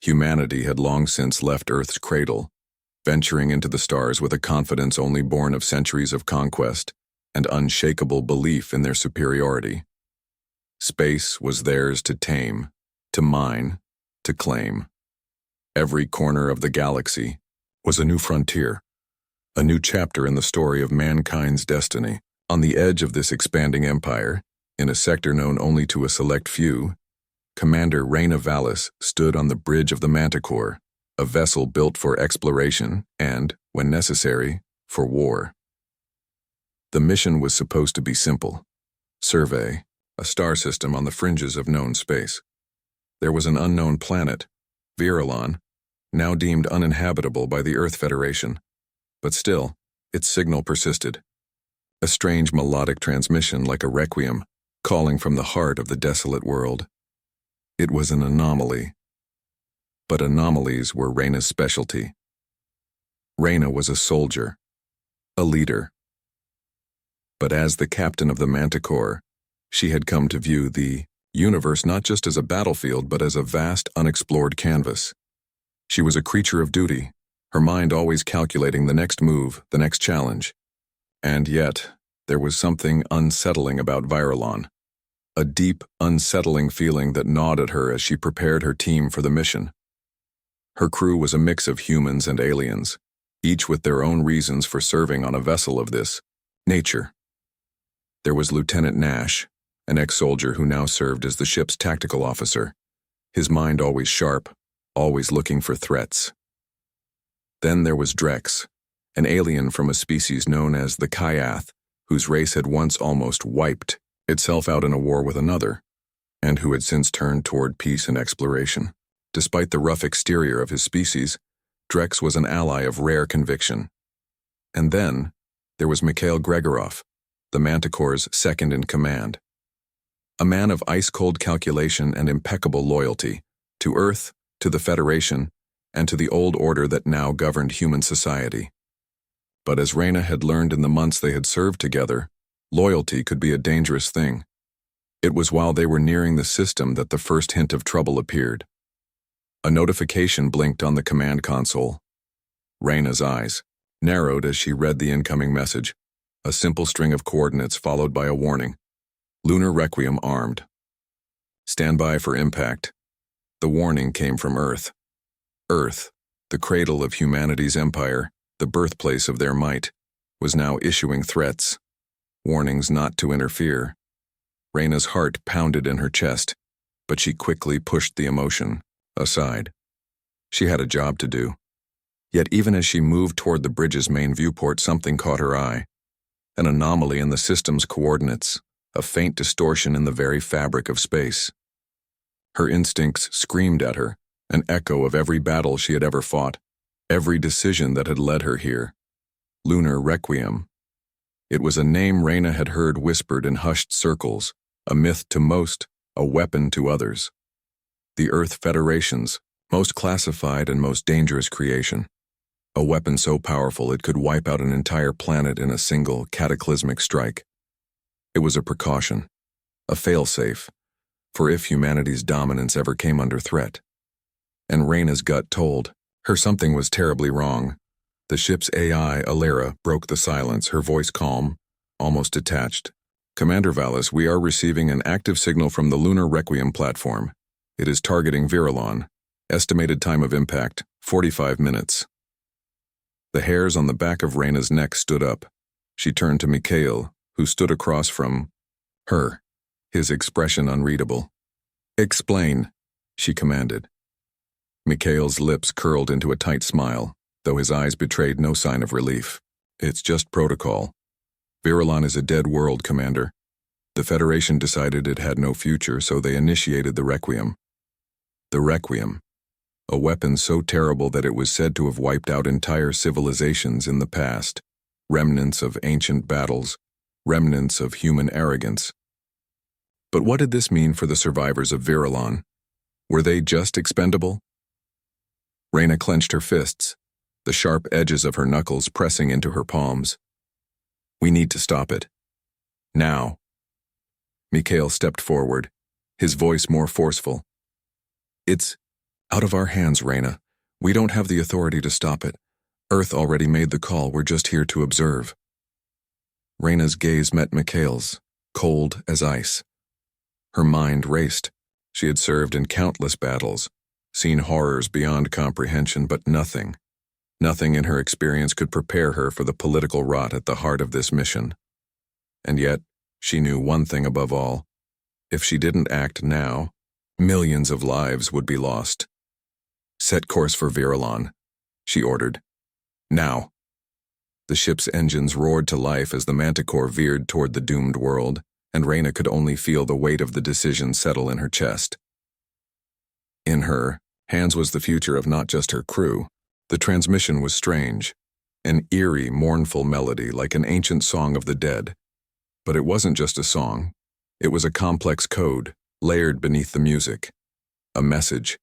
Humanity had long since left Earth's cradle, venturing into the stars with a confidence only born of centuries of conquest and unshakable belief in their superiority. Space was theirs to tame, to mine, to claim. Every corner of the galaxy was a new frontier, a new chapter in the story of mankind's destiny. On the edge of this expanding empire, in a sector known only to a select few, Commander Rayna Valis stood on the bridge of the Manticore, a vessel built for exploration and, when necessary, for war. The mission was supposed to be simple: survey a star system on the fringes of known space. There was an unknown planet, Viralon, now deemed uninhabitable by the Earth Federation, but still, its signal persisted. A strange melodic transmission like a requiem, calling from the heart of the desolate world. It was an anomaly. But anomalies were Rayna's specialty. Rayna was a soldier, a leader. But as the captain of the Manticore, she had come to view the universe not just as a battlefield but as a vast, unexplored canvas. She was a creature of duty, her mind always calculating the next move, the next challenge. And yet, there was something unsettling about Viralon. A deep, unsettling feeling that gnawed at her as she prepared her team for the mission. Her crew was a mix of humans and aliens, each with their own reasons for serving on a vessel of this nature. There was Lieutenant Nash, an ex-soldier who now served as the ship's tactical officer, his mind always sharp, always looking for threats. Then there was Drex, an alien from a species known as the Kyath, whose race had once almost wiped itself out in a war with another, and who had since turned toward peace and exploration. Despite the rough exterior of his species, Drex was an ally of rare conviction. And then, there was Mikhail Gregorov, the Manticore's second-in-command. A man of ice-cold calculation and impeccable loyalty, to Earth, to the Federation, and to the old order that now governed human society. But as Rayna had learned in the months they had served together, loyalty could be a dangerous thing. It was while they were nearing the system that the first hint of trouble appeared. A notification blinked on the command console. Rayna's eyes narrowed as she read the incoming message, a simple string of coordinates followed by a warning. Lunar Requiem armed. Stand by for impact. The warning came from Earth. Earth, the cradle of humanity's empire, the birthplace of their might, was now issuing threats, warnings not to interfere. Rayna's heart pounded in her chest, but she quickly pushed the emotion aside. She had a job to do. Yet even as she moved toward the bridge's main viewport, something caught her eye. An anomaly in the system's coordinates, a faint distortion in the very fabric of space. Her instincts screamed at her, an echo of every battle she had ever fought, every decision that had led her here. Lunar Requiem. It was a name Rayna had heard whispered in hushed circles, a myth to most, a weapon to others. The Earth Federation's most classified and most dangerous creation. A weapon so powerful it could wipe out an entire planet in a single cataclysmic strike. It was a precaution, a failsafe, for if humanity's dominance ever came under threat. And Rayna's gut told her something was terribly wrong. The ship's AI, Alera, broke the silence, her voice calm, almost detached. Commander Valis, we are receiving an active signal from the Lunar Requiem platform. It is targeting Viralon. Estimated time of impact, 45 minutes. The hairs on the back of Rayna's neck stood up. She turned to Mikhail, who stood across from her, his expression unreadable. Explain, she commanded. Mikhail's lips curled into a tight smile, though his eyes betrayed no sign of relief. It's just protocol. Viralon is a dead world, Commander. The Federation decided it had no future, so they initiated the Requiem. The Requiem, a weapon so terrible that it was said to have wiped out entire civilizations in the past, remnants of ancient battles, remnants of human arrogance. But what did this mean for the survivors of Viralon? Were they just expendable? Rayna clenched her fists, the sharp edges of her knuckles pressing into her palms. We need to stop it. Now. Mikhail stepped forward, his voice more forceful. Out of our hands, Rayna. We don't have the authority to stop it. Earth already made the call, we're just here to observe. Rayna's gaze met Mikhail's, cold as ice. Her mind raced. She had served in countless battles, seen horrors beyond comprehension, but nothing in her experience could prepare her for the political rot at the heart of this mission. And yet, she knew one thing above all. If she didn't act now, millions of lives would be lost. Set course for Viralon, she ordered. Now. The ship's engines roared to life as the Manticore veered toward the doomed world, and Rayna could only feel the weight of the decision settle in her chest. In her hands was the future of not just her crew. The transmission was strange, an eerie, mournful melody like an ancient song of the dead. But it wasn't just a song. It was a complex code, layered beneath the music. A message.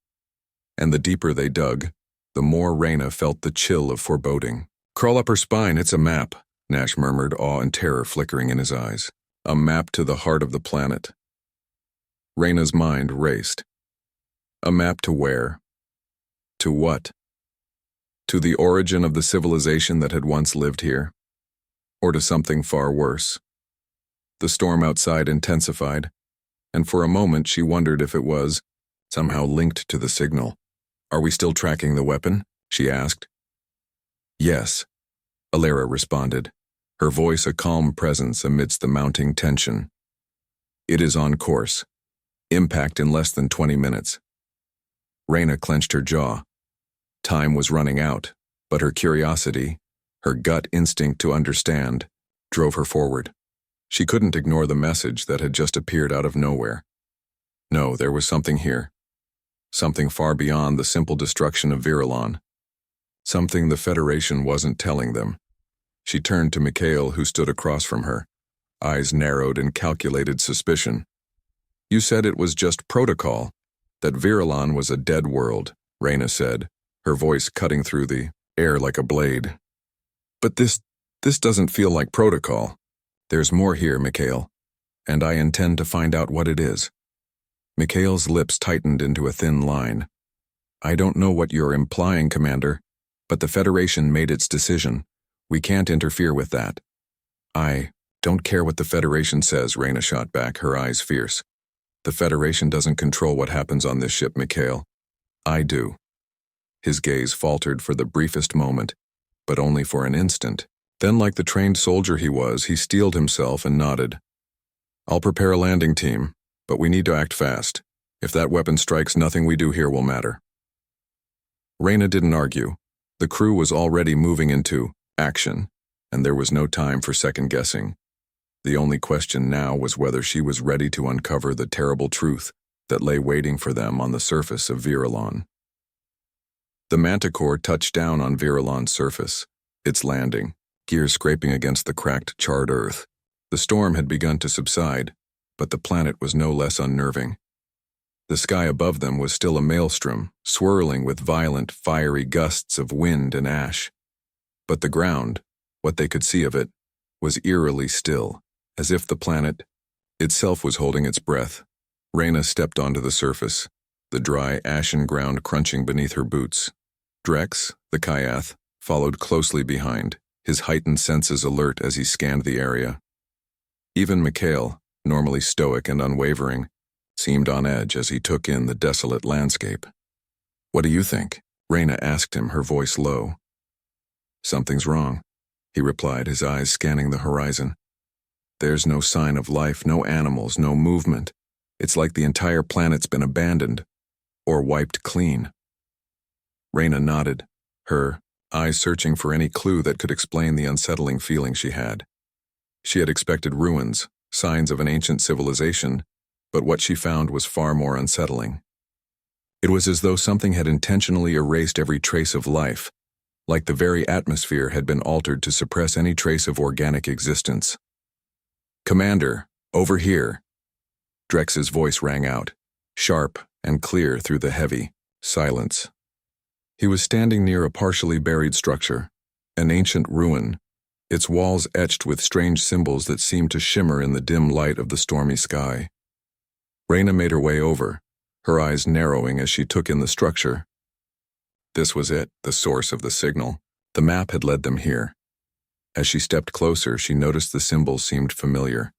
And the deeper they dug, the more Rayna felt the chill of foreboding. Crawl up her spine, it's a map, Nash murmured, awe and terror flickering in his eyes. A map to the heart of the planet. Rayna's mind raced. A map to where? To what? To the origin of the civilization that had once lived here? Or to something far worse? The storm outside intensified, and for a moment she wondered if it was somehow linked to the signal. Are we still tracking the weapon? She asked. Yes, Alara responded, her voice a calm presence amidst the mounting tension. It is on course. Impact in less than 20 minutes. Rayna clenched her jaw. Time was running out, but her curiosity, her gut instinct to understand, drove her forward. She couldn't ignore the message that had just appeared out of nowhere. No, there was something here. Something far beyond the simple destruction of Viralon. Something the Federation wasn't telling them. She turned to Mikhail, who stood across from her, eyes narrowed in calculated suspicion. You said it was just protocol, that Viralon was a dead world, Rayna said, her voice cutting through the air like a blade. But this doesn't feel like protocol. There's more here, Mikhail, and I intend to find out what it is. Mikhail's lips tightened into a thin line. I don't know what you're implying, Commander, but the Federation made its decision. We can't interfere with that. I don't care what the Federation says, Rayna shot back, her eyes fierce. The Federation doesn't control what happens on this ship, Mikhail. I do. His gaze faltered for the briefest moment, but only for an instant. Then, like the trained soldier he was, he steeled himself and nodded. I'll prepare a landing team, but we need to act fast. If that weapon strikes, nothing we do here will matter. Rayna didn't argue. The crew was already moving into action, and there was no time for second-guessing. The only question now was whether she was ready to uncover the terrible truth that lay waiting for them on the surface of Viralon. The Manticore touched down on Viralon's surface, its landing, gears scraping against the cracked, charred earth. The storm had begun to subside, but the planet was no less unnerving. The sky above them was still a maelstrom, swirling with violent, fiery gusts of wind and ash. But the ground, what they could see of it, was eerily still, as if the planet itself was holding its breath. Rayna stepped onto the surface, the dry, ashen ground crunching beneath her boots. Drex, the Kyath, followed closely behind, his heightened senses alert as he scanned the area. Even Mikhail, normally stoic and unwavering, seemed on edge as he took in the desolate landscape. What do you think? Rayna asked him, her voice low. Something's wrong, he replied, his eyes scanning the horizon. There's no sign of life, no animals, no movement. It's like the entire planet's been abandoned, or wiped clean. Rayna nodded, her eyes searching for any clue that could explain the unsettling feeling she had. She had expected ruins, signs of an ancient civilization, but what she found was far more unsettling. It was as though something had intentionally erased every trace of life, like the very atmosphere had been altered to suppress any trace of organic existence. Commander, over here. Drex's voice rang out, sharp and clear through the heavy silence. He was standing near a partially buried structure, an ancient ruin, its walls etched with strange symbols that seemed to shimmer in the dim light of the stormy sky. Rayna made her way over, her eyes narrowing as she took in the structure. This was it, the source of the signal. The map had led them here. As she stepped closer, she noticed the symbols seemed familiar,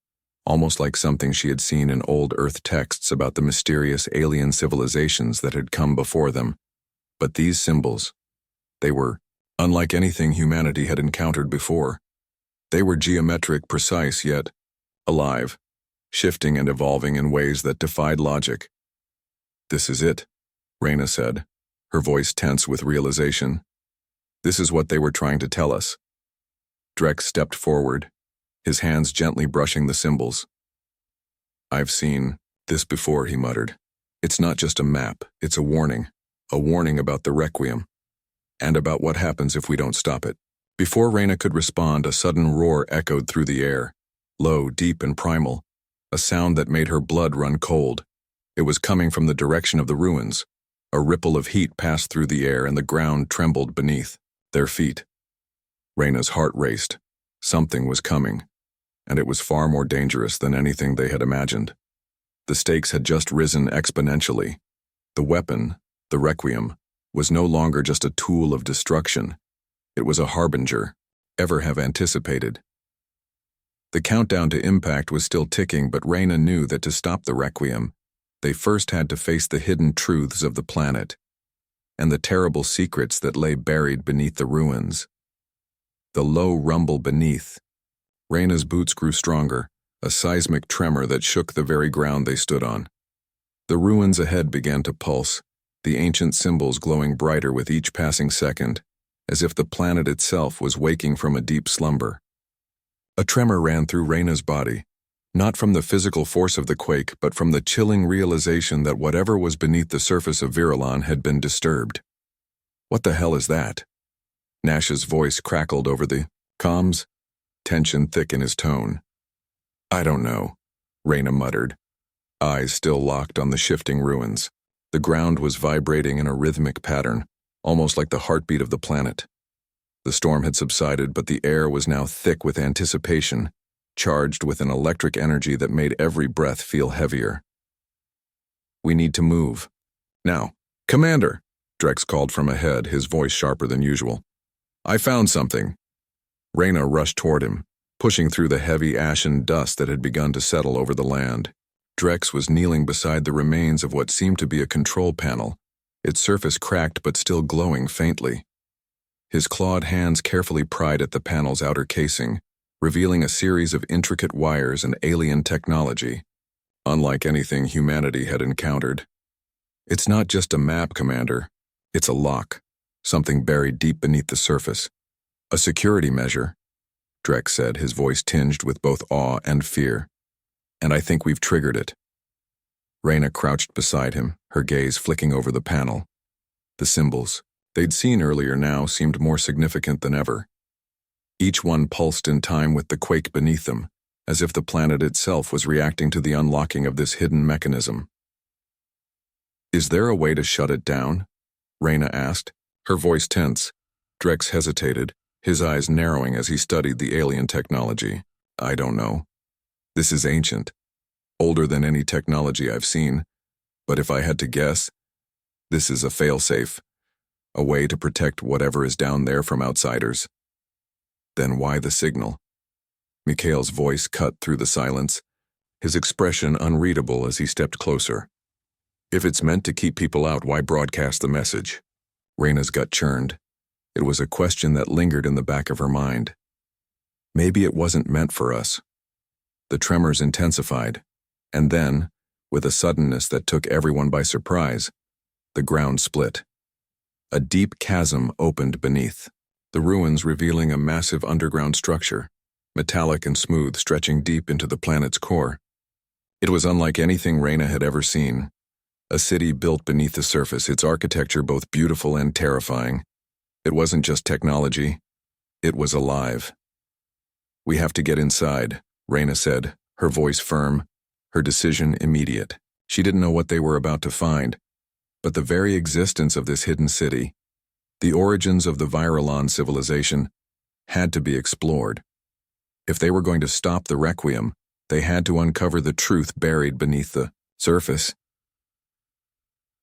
almost like something she had seen in old Earth texts about the mysterious alien civilizations that had come before them. But these symbols, they were unlike anything humanity had encountered before. They were geometric, precise, yet alive, shifting and evolving in ways that defied logic. "This is it," Rayna said, her voice tense with realization. "This is what they were trying to tell us." Drex stepped forward, his hands gently brushing the symbols. "I've seen this before," he muttered. "It's not just a map, it's a warning about the Requiem, and about what happens if we don't stop it." Before Rayna could respond, a sudden roar echoed through the air, low, deep, and primal, a sound that made her blood run cold. It was coming from the direction of the ruins. A ripple of heat passed through the air and the ground trembled beneath their feet. Rayna's heart raced. Something was coming, and it was far more dangerous than anything they had imagined. The stakes had just risen exponentially. The weapon, the Requiem, was no longer just a tool of destruction. It was a harbinger, ever have anticipated. The countdown to impact was still ticking, but Rayna knew that to stop the Requiem, they first had to face the hidden truths of the planet, and the terrible secrets that lay buried beneath the ruins. The low rumble beneath. Rayna's boots grew stronger, a seismic tremor that shook the very ground they stood on. The ruins ahead began to pulse, the ancient symbols glowing brighter with each passing second, as if the planet itself was waking from a deep slumber. A tremor ran through Rayna's body, not from the physical force of the quake, but from the chilling realization that whatever was beneath the surface of Viralon had been disturbed. "What the hell is that?" Nash's voice crackled over the comms, tension thick in his tone. "I don't know," Rayna muttered, eyes still locked on the shifting ruins. The ground was vibrating in a rhythmic pattern, almost like the heartbeat of the planet. The storm had subsided, but the air was now thick with anticipation, charged with an electric energy that made every breath feel heavier. "We need to move. Now." "Commander," Drex called from ahead, his voice sharper than usual. "I found something." Rayna rushed toward him, pushing through the heavy ashen dust that had begun to settle over the land. Drex was kneeling beside the remains of what seemed to be a control panel, its surface cracked but still glowing faintly. His clawed hands carefully pried at the panel's outer casing, revealing a series of intricate wires and alien technology, unlike anything humanity had encountered. "It's not just a map, Commander. It's a lock, something buried deep beneath the surface. A security measure," Drex said, his voice tinged with both awe and fear. "And I think we've triggered it." Rayna crouched beside him, her gaze flicking over the panel. The symbols they'd seen earlier now seemed more significant than ever. Each one pulsed in time with the quake beneath them, as if the planet itself was reacting to the unlocking of this hidden mechanism. "Is there a way to shut it down?" Rayna asked, her voice tense. Drex hesitated, his eyes narrowing as he studied the alien technology. "I don't know. This is ancient, older than any technology I've seen, but if I had to guess, this is a failsafe, a way to protect whatever is down there from outsiders." "Then why the signal?" Mikhail's voice cut through the silence, his expression unreadable as he stepped closer. "If it's meant to keep people out, why broadcast the message?" Rayna's gut churned. It was a question that lingered in the back of her mind. Maybe it wasn't meant for us. The tremors intensified, and then, with a suddenness that took everyone by surprise, the ground split. A deep chasm opened beneath, the ruins revealing a massive underground structure, metallic and smooth, stretching deep into the planet's core. It was unlike anything Rayna had ever seen. A city built beneath the surface, its architecture both beautiful and terrifying. It wasn't just technology, it was alive. "We have to get inside," Rayna said, her voice firm, her decision immediate. She didn't know what they were about to find, but the very existence of this hidden city, the origins of the Viralon civilization, had to be explored. If they were going to stop the Requiem, they had to uncover the truth buried beneath the surface.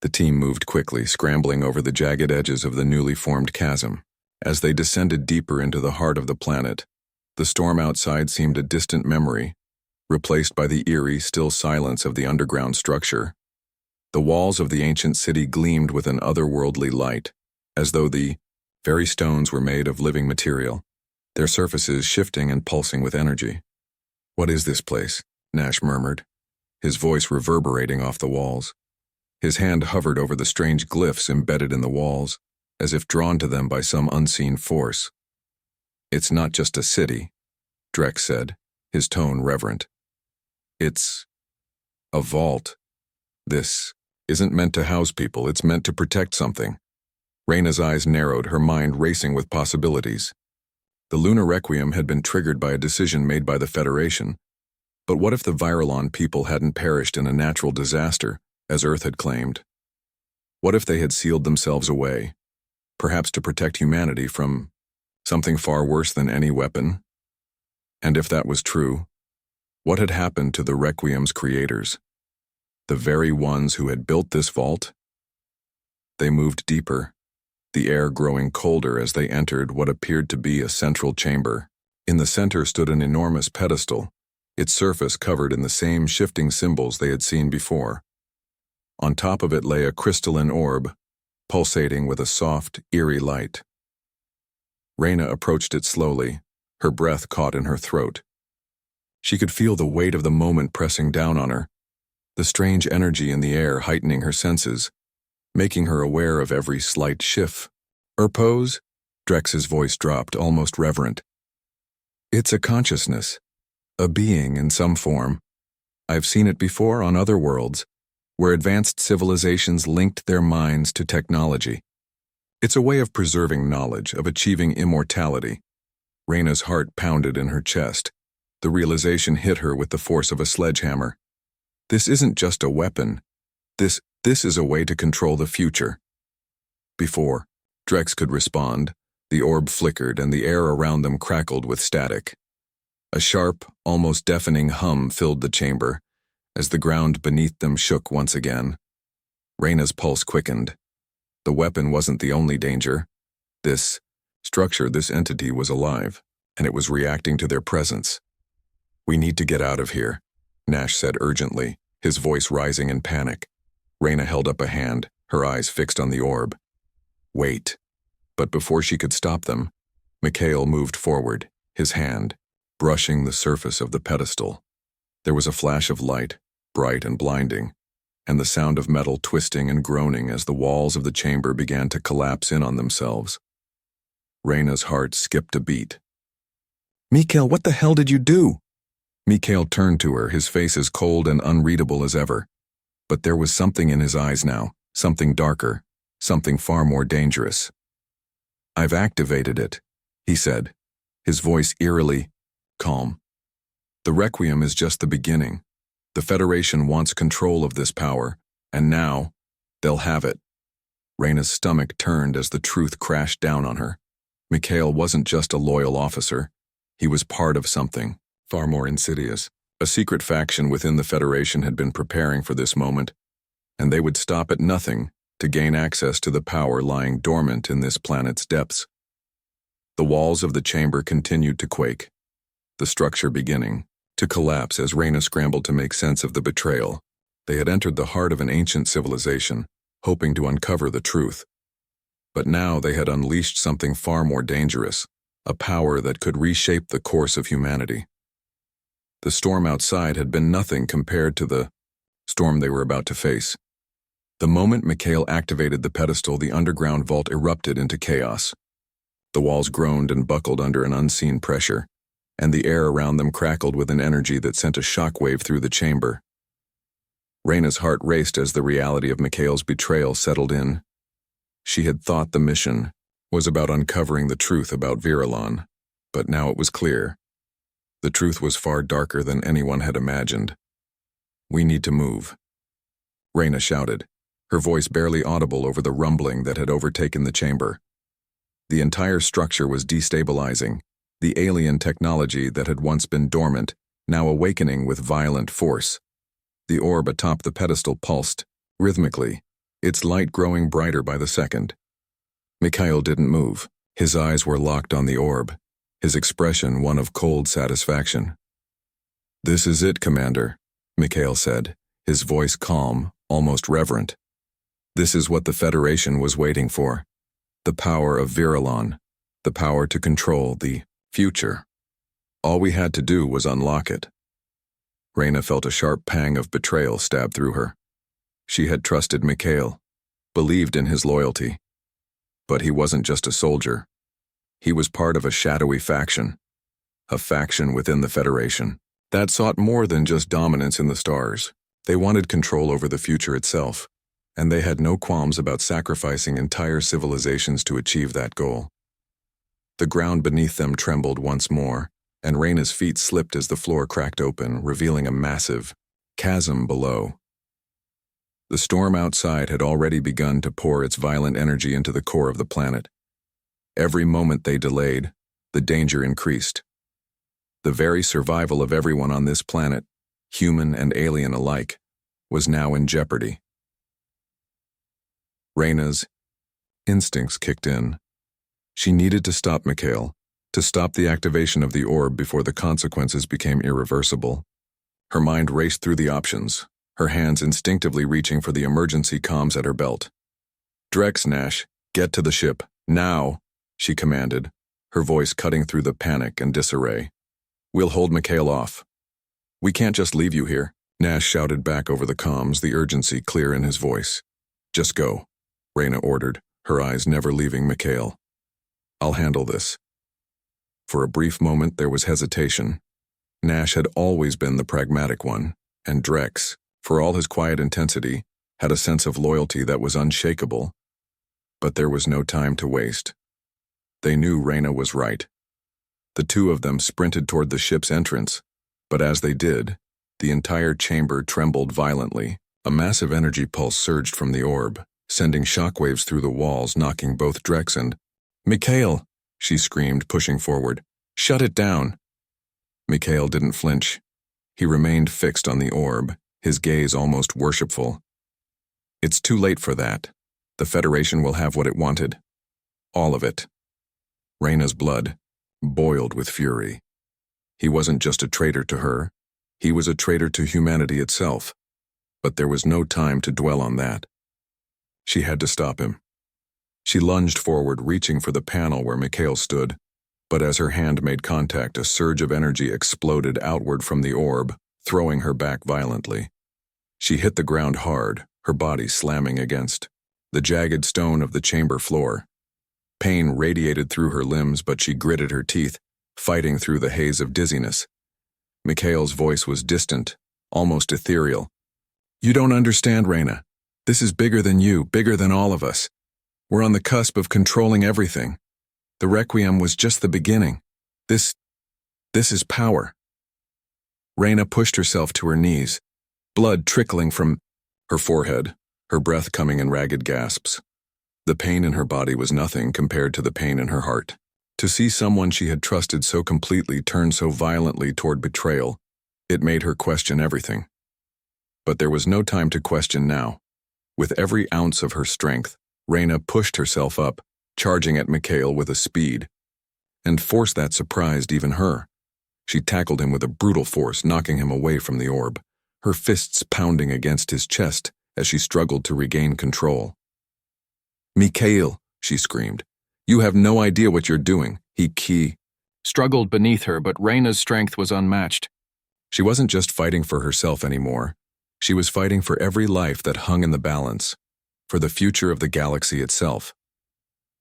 The team moved quickly, scrambling over the jagged edges of the newly formed chasm. As they descended deeper into the heart of the planet, the storm outside seemed a distant memory, replaced by the eerie, still silence of the underground structure. The walls of the ancient city gleamed with an otherworldly light, as though the very stones were made of living material, their surfaces shifting and pulsing with energy. "What is this place?" Nash murmured, his voice reverberating off the walls. His hand hovered over the strange glyphs embedded in the walls, as if drawn to them by some unseen force. "It's not just a city," Drex said, his tone reverent. "It's a vault. This isn't meant to house people, it's meant to protect something." Rayna's eyes narrowed, her mind racing with possibilities. The Lunar Requiem had been triggered by a decision made by the Federation. But what if the Viralon people hadn't perished in a natural disaster, as Earth had claimed? What if they had sealed themselves away, perhaps to protect humanity from something far worse than any weapon? And if that was true, what had happened to the Requiem's creators? The very ones who had built this vault? They moved deeper, the air growing colder as they entered what appeared to be a central chamber. In the center stood an enormous pedestal, its surface covered in the same shifting symbols they had seen before. On top of it lay a crystalline orb, pulsating with a soft, eerie light. Rayna approached it slowly, her breath caught in her throat. She could feel the weight of the moment pressing down on her, the strange energy in the air heightening her senses, making her aware of every slight shift. "Pose?" Drex's voice dropped, almost reverent. "It's a consciousness, a being in some form. I've seen it before on other worlds, where advanced civilizations linked their minds to technology. It's a way of preserving knowledge, of achieving immortality." Rayna's heart pounded in her chest. The realization hit her with the force of a sledgehammer. This isn't just a weapon. This is a way to control the future. Before Drex could respond, the orb flickered and the air around them crackled with static. A sharp, almost deafening hum filled the chamber, as the ground beneath them shook once again. Rayna's pulse quickened. The weapon wasn't the only danger. This structure, this entity was alive, and it was reacting to their presence. "We need to get out of here," Nash said urgently, his voice rising in panic. Rayna held up a hand, her eyes fixed on the orb. "Wait." But before she could stop them, Mikhail moved forward, his hand brushing the surface of the pedestal. There was a flash of light, bright and blinding, and the sound of metal twisting and groaning as the walls of the chamber began to collapse in on themselves. Rayna's heart skipped a beat. "Mikhail, what the hell did you do?" Mikhail turned to her, his face as cold and unreadable as ever. But there was something in his eyes now, something darker, something far more dangerous. "I've activated it," he said, his voice eerily calm. "The Requiem is just the beginning. The Federation wants control of this power, and now they'll have it." Rayna's stomach turned as the truth crashed down on her. Mikhail wasn't just a loyal officer. He was part of something far more insidious. A secret faction within the Federation had been preparing for this moment, and they would stop at nothing to gain access to the power lying dormant in this planet's depths. The walls of the chamber continued to quake, the structure beginning to collapse as Rayna scrambled to make sense of the betrayal. They had entered the heart of an ancient civilization, hoping to uncover the truth. But now they had unleashed something far more dangerous, a power that could reshape the course of humanity. The storm outside had been nothing compared to the storm they were about to face. The moment Mikhail activated the pedestal, the underground vault erupted into chaos. The walls groaned and buckled under an unseen pressure, and the air around them crackled with an energy that sent a shockwave through the chamber. Rayna's heart raced as the reality of Mikhail's betrayal settled in. She had thought the mission was about uncovering the truth about Viralon, but now it was clear. The truth was far darker than anyone had imagined. "We need to move," Rayna shouted, her voice barely audible over the rumbling that had overtaken the chamber. The entire structure was destabilizing, the alien technology that had once been dormant, now awakening with violent force. The orb atop the pedestal pulsed, rhythmically, its light growing brighter by the second. Mikhail didn't move. His eyes were locked on the orb, his expression one of cold satisfaction. "This is it, Commander," Mikhail said, his voice calm, almost reverent. "This is what the Federation was waiting for. The power of Viralon, the power to control the future. All we had to do was unlock it." Rayna felt a sharp pang of betrayal stab through her. She had trusted Mikhail, believed in his loyalty. But he wasn't just a soldier. He was part of a shadowy faction, a faction within the Federation that sought more than just dominance in the stars. They wanted control over the future itself, and they had no qualms about sacrificing entire civilizations to achieve that goal. The ground beneath them trembled once more, and Rayna's feet slipped as the floor cracked open, revealing a massive chasm below. The storm outside had already begun to pour its violent energy into the core of the planet. Every moment they delayed, the danger increased. The very survival of everyone on this planet, human and alien alike, was now in jeopardy. Rayna's instincts kicked in. She needed to stop Mikhail, to stop the activation of the orb before the consequences became irreversible. Her mind raced through the options, her hands instinctively reaching for the emergency comms at her belt. "Drex, Nash, get to the ship, now," she commanded, her voice cutting through the panic and disarray. "We'll hold Mikhail off." "We can't just leave you here," Nash shouted back over the comms, the urgency clear in his voice. "Just go," Rayna ordered, her eyes never leaving Mikhail. "I'll handle this." For a brief moment there was hesitation. Nash had always been the pragmatic one, and Drex, for all his quiet intensity, had a sense of loyalty that was unshakable. But there was no time to waste. They knew Rayna was right. The two of them sprinted toward the ship's entrance, but as they did, the entire chamber trembled violently. A massive energy pulse surged from the orb, sending shockwaves through the walls, knocking both Drex and "Mikhail!" she screamed, pushing forward. "Shut it down!" Mikhail didn't flinch. He remained fixed on the orb, his gaze almost worshipful. "It's too late for that. The Federation will have what it wanted. All of it." Rayna's blood boiled with fury. He wasn't just a traitor to her, he was a traitor to humanity itself. But there was no time to dwell on that. She had to stop him. She lunged forward, reaching for the panel where Mikhail stood, but as her hand made contact, a surge of energy exploded outward from the orb, throwing her back violently. She hit the ground hard, her body slamming against the jagged stone of the chamber floor. Pain radiated through her limbs, but she gritted her teeth, fighting through the haze of dizziness. Mikhail's voice was distant, almost ethereal. "You don't understand, Rayna. This is bigger than you, bigger than all of us. We're on the cusp of controlling everything. The Requiem was just the beginning. This is power." Rayna pushed herself to her knees, blood trickling from her forehead, her breath coming in ragged gasps. The pain in her body was nothing compared to the pain in her heart. To see someone she had trusted so completely turn so violently toward betrayal, it made her question everything. But there was no time to question now. With every ounce of her strength, Rayna pushed herself up, charging at Mikhail with a speed, and force that surprised even her. She tackled him with a brutal force, knocking him away from the orb, her fists pounding against his chest as she struggled to regain control. "Mikhail," she screamed, "you have no idea what you're doing." He struggled beneath her, but Rayna's strength was unmatched. She wasn't just fighting for herself anymore. She was fighting for every life that hung in the balance, for the future of the galaxy itself.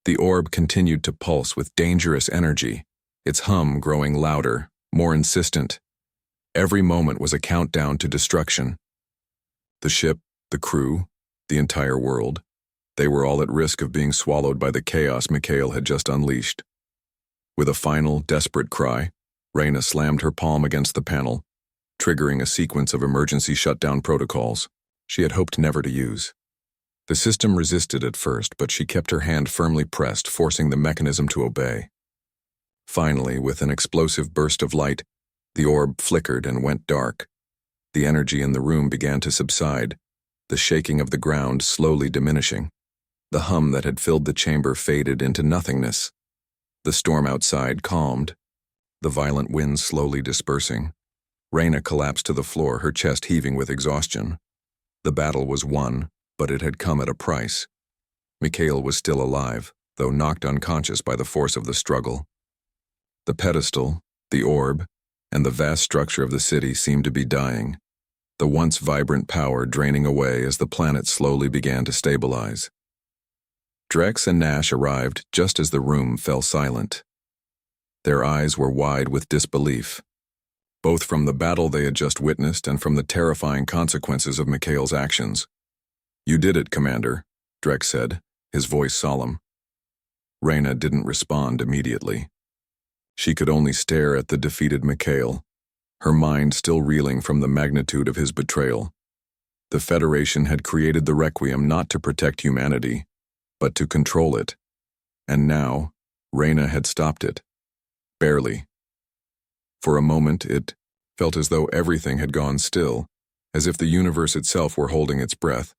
The orb continued to pulse with dangerous energy, its hum growing louder, more insistent. Every moment was a countdown to destruction. The ship, the crew, the entire world, they were all at risk of being swallowed by the chaos Mikhail had just unleashed. With a final, desperate cry, Rayna slammed her palm against the panel, triggering a sequence of emergency shutdown protocols she had hoped never to use. The system resisted at first, but she kept her hand firmly pressed, forcing the mechanism to obey. Finally, with an explosive burst of light, the orb flickered and went dark. The energy in the room began to subside, the shaking of the ground slowly diminishing. The hum that had filled the chamber faded into nothingness. The storm outside calmed, the violent wind slowly dispersing. Rayna collapsed to the floor, her chest heaving with exhaustion. The battle was won, but it had come at a price. Mikhail was still alive, though knocked unconscious by the force of the struggle. The pedestal, the orb, and the vast structure of the city seemed to be dying, the once vibrant power draining away as the planet slowly began to stabilize. Drex and Nash arrived just as the room fell silent. Their eyes were wide with disbelief, both from the battle they had just witnessed and from the terrifying consequences of Mikhail's actions. "You did it, Commander," Drex said, his voice solemn. Rayna didn't respond immediately. She could only stare at the defeated Mikhail, her mind still reeling from the magnitude of his betrayal. The Federation had created the Requiem not to protect humanity, but to control it. And now, Rayna had stopped it. Barely. For a moment, it felt as though everything had gone still, as if the universe itself were holding its breath.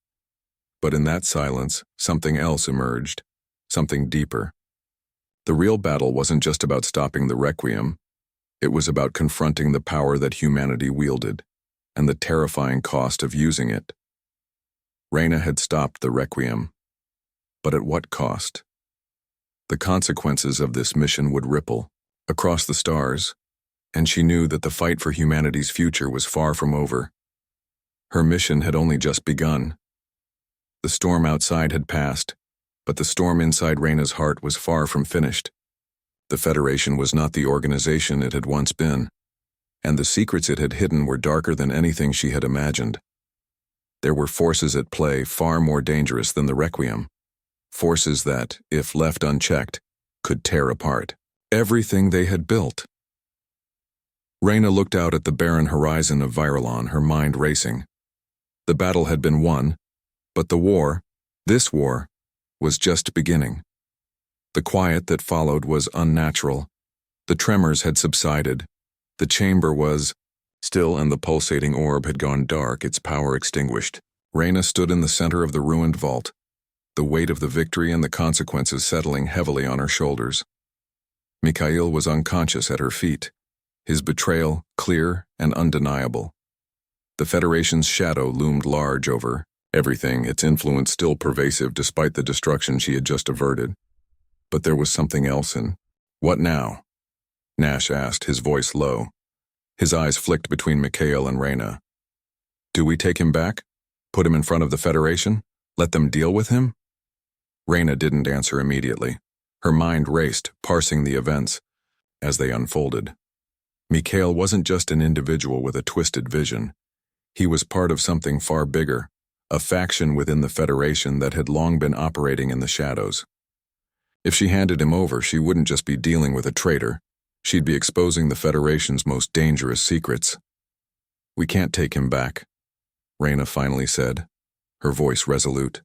But in that silence, something else emerged, something deeper. The real battle wasn't just about stopping the Requiem. It was about confronting the power that humanity wielded, and the terrifying cost of using it. Rayna had stopped the Requiem. But at what cost? The consequences of this mission would ripple across the stars, and she knew that the fight for humanity's future was far from over. Her mission had only just begun. The storm outside had passed, but the storm inside Rayna's heart was far from finished. The Federation was not the organization it had once been, and the secrets it had hidden were darker than anything she had imagined. There were forces at play far more dangerous than the Requiem, forces that, if left unchecked, could tear apart everything they had built. Rayna looked out at the barren horizon of Viralon, her mind racing. The battle had been won, but the war, this war, was just beginning. The quiet that followed was unnatural. The tremors had subsided. The chamber was still, and the pulsating orb had gone dark, its power extinguished. Rayna stood in the center of the ruined vault, the weight of the victory and the consequences settling heavily on her shoulders. Mikhail was unconscious at her feet, his betrayal clear and undeniable. The Federation's shadow loomed large over everything, its influence still pervasive despite the destruction she had just averted. But there was something else, and what now? Nash asked, his voice low. His eyes flicked between Mikhail and Rayna. "Do we take him back? Put him in front of the Federation? Let them deal with him?" Rayna didn't answer immediately. Her mind raced, parsing the events as they unfolded. Mikhail wasn't just an individual with a twisted vision. He was part of something far bigger, a faction within the Federation that had long been operating in the shadows. If she handed him over, she wouldn't just be dealing with a traitor. She'd be exposing the Federation's most dangerous secrets. "We can't take him back," Rayna finally said, her voice resolute.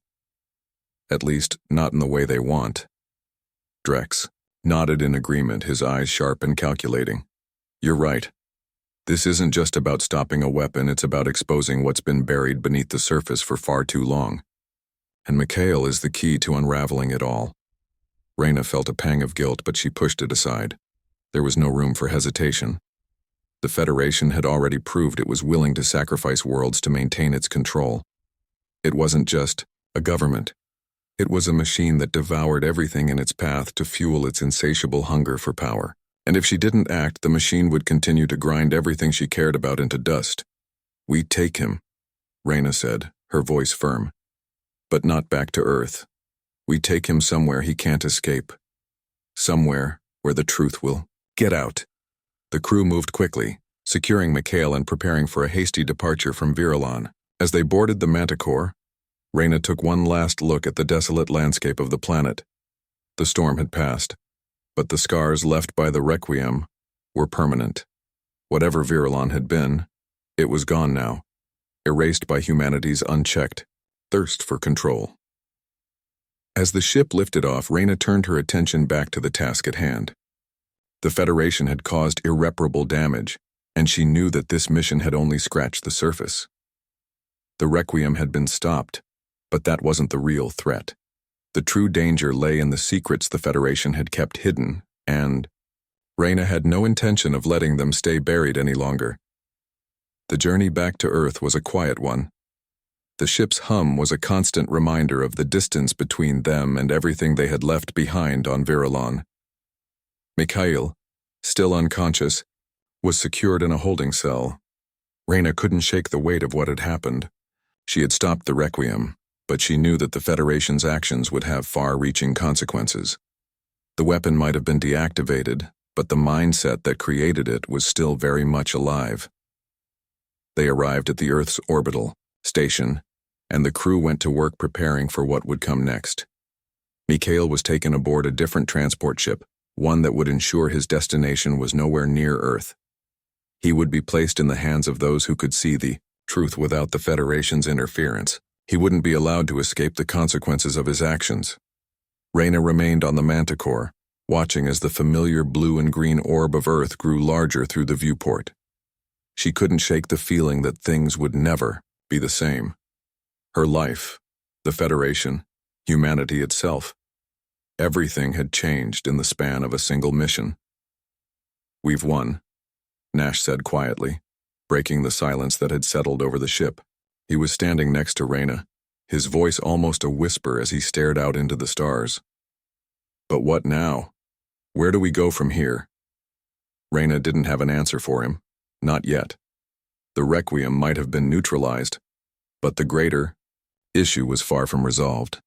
"At least, not in the way they want." Drex nodded in agreement, his eyes sharp and calculating. "You're right. This isn't just about stopping a weapon, it's about exposing what's been buried beneath the surface for far too long. And Mikhail is the key to unraveling it all." Rayna felt a pang of guilt, but she pushed it aside. There was no room for hesitation. The Federation had already proved it was willing to sacrifice worlds to maintain its control. It wasn't just a government. It was a machine that devoured everything in its path to fuel its insatiable hunger for power. And if she didn't act, the machine would continue to grind everything she cared about into dust. "We take him," Rayna said, her voice firm. "But not back to Earth. We take him somewhere he can't escape. Somewhere where the truth will get out." The crew moved quickly, securing Mikhail and preparing for a hasty departure from Viralon. As they boarded the Manticore, Rayna took one last look at the desolate landscape of the planet. The storm had passed, but the scars left by the Requiem were permanent. Whatever Viralon had been, it was gone now, erased by humanity's unchecked thirst for control. As the ship lifted off, Rayna turned her attention back to the task at hand. The Federation had caused irreparable damage, and she knew that this mission had only scratched the surface. The Requiem had been stopped, but that wasn't the real threat. The true danger lay in the secrets the Federation had kept hidden, and Rayna had no intention of letting them stay buried any longer. The journey back to Earth was a quiet one. The ship's hum was a constant reminder of the distance between them and everything they had left behind on Viralon. Mikhail, still unconscious, was secured in a holding cell. Rayna couldn't shake the weight of what had happened. She had stopped the Requiem, but she knew that the Federation's actions would have far-reaching consequences. The weapon might have been deactivated, but the mindset that created it was still very much alive. They arrived at the Earth's orbital station, and the crew went to work preparing for what would come next. Mikhail was taken aboard a different transport ship, one that would ensure his destination was nowhere near Earth. He would be placed in the hands of those who could see the truth without the Federation's interference. He wouldn't be allowed to escape the consequences of his actions. Rayna remained on the Manticore, watching as the familiar blue and green orb of Earth grew larger through the viewport. She couldn't shake the feeling that things would never be the same. Her life, the Federation, humanity itself, everything had changed in the span of a single mission. "We've won," Nash said quietly, breaking the silence that had settled over the ship. He was standing next to Rayna, his voice almost a whisper as he stared out into the stars. "But what now? Where do we go from here?" Rayna didn't have an answer for him, not yet. The Requiem might have been neutralized, but the greater issue was far from resolved.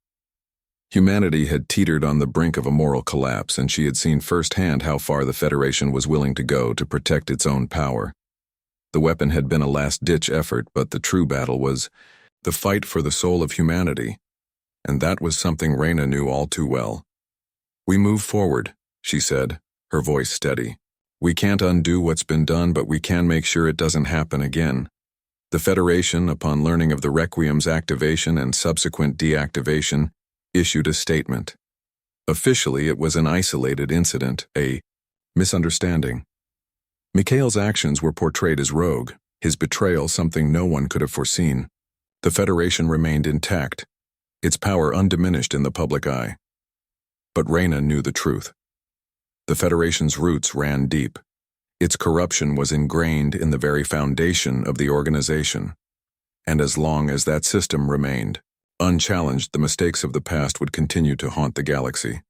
Humanity had teetered on the brink of a moral collapse, and she had seen firsthand how far the Federation was willing to go to protect its own power. The weapon had been a last-ditch effort, but the true battle was the fight for the soul of humanity, and that was something Rayna knew all too well. "We move forward," she said, her voice steady. "We can't undo what's been done, but we can make sure it doesn't happen again." The Federation, upon learning of the Requiem's activation and subsequent deactivation, issued a statement. Officially, it was an isolated incident, a misunderstanding. Mikhail's actions were portrayed as rogue, his betrayal something no one could have foreseen. The Federation remained intact, its power undiminished in the public eye. But Rayna knew the truth. The Federation's roots ran deep. Its corruption was ingrained in the very foundation of the organization. And as long as that system remained unchallenged, the mistakes of the past would continue to haunt the galaxy.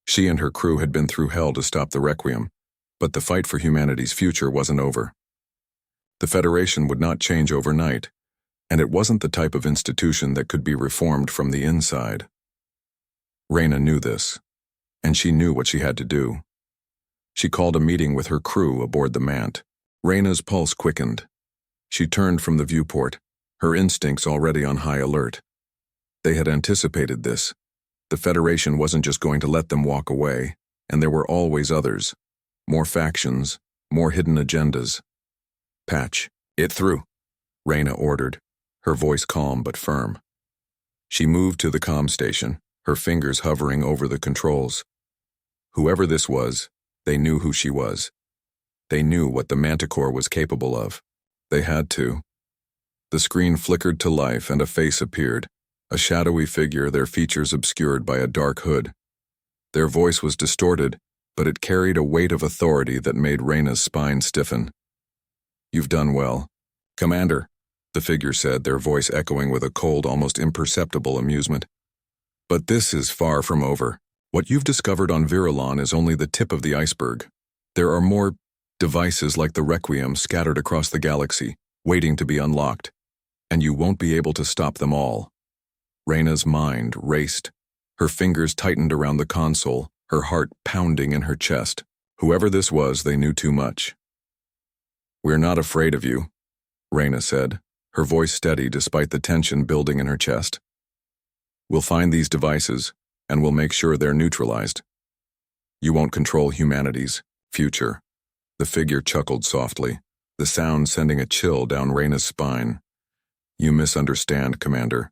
She and her crew had been through hell to stop the Requiem, but the fight for humanity's future wasn't over. The Federation would not change overnight, and it wasn't the type of institution that could be reformed from the inside. Rayna knew this, and she knew what she had to do. She called a meeting with her crew aboard the Mant. Rayna's pulse quickened. She turned from the viewport, her instincts already on high alert. They had anticipated this. The Federation wasn't just going to let them walk away, and there were always others. More factions, more hidden agendas. "Patch it through," Rayna ordered, her voice calm but firm. She moved to the comm station, her fingers hovering over the controls. Whoever this was, they knew who she was. They knew what the Manticore was capable of. They had to. The screen flickered to life and a face appeared, a shadowy figure, their features obscured by a dark hood. Their voice was distorted, but it carried a weight of authority that made Rayna's spine stiffen. "You've done well, Commander," the figure said, their voice echoing with a cold, almost imperceptible amusement. "But this is far from over. What you've discovered on Viralon is only the tip of the iceberg. There are more devices like the Requiem scattered across the galaxy, waiting to be unlocked, and you won't be able to stop them all." Rayna's mind raced. Her fingers tightened around the console, her heart pounding in her chest. Whoever this was, they knew too much. "We're not afraid of you," Rayna said, her voice steady despite the tension building in her chest. "We'll find these devices, and we'll make sure they're neutralized. You won't control humanity's future." The figure chuckled softly, the sound sending a chill down Rayna's spine. "You misunderstand, Commander.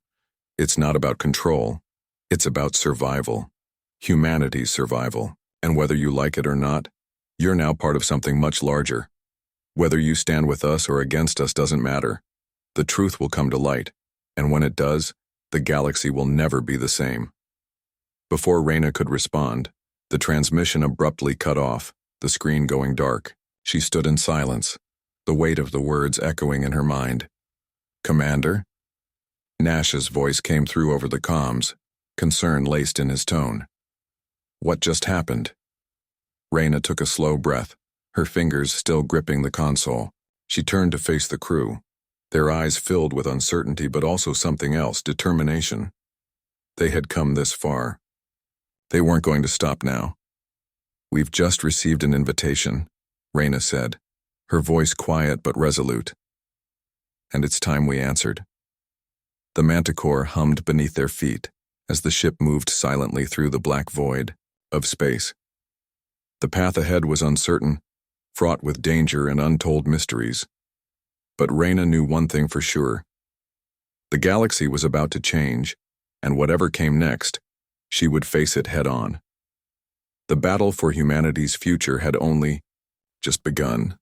It's not about control. It's about survival. Humanity's survival. And whether you like it or not, you're now part of something much larger. Whether you stand with us or against us doesn't matter. The truth will come to light, And when it does, the galaxy will never be the same. Before Rayna could respond, the transmission abruptly cut off, the screen going dark. She stood in silence, the weight of the words echoing in her mind. "Commander?" Nash's voice came through over the comms, concern laced in his tone. "What just happened?" Rayna took a slow breath, her fingers still gripping the console. She turned to face the crew, their eyes filled with uncertainty but also something else, determination. They had come this far. They weren't going to stop now. "We've just received an invitation," Rayna said, her voice quiet but resolute. "And it's time we answered." The Manticore hummed beneath their feet as the ship moved silently through the black void of space. The path ahead was uncertain, fraught with danger and untold mysteries. But Rayna knew one thing for sure. The galaxy was about to change, and whatever came next, she would face it head-on. The battle for humanity's future had only just begun.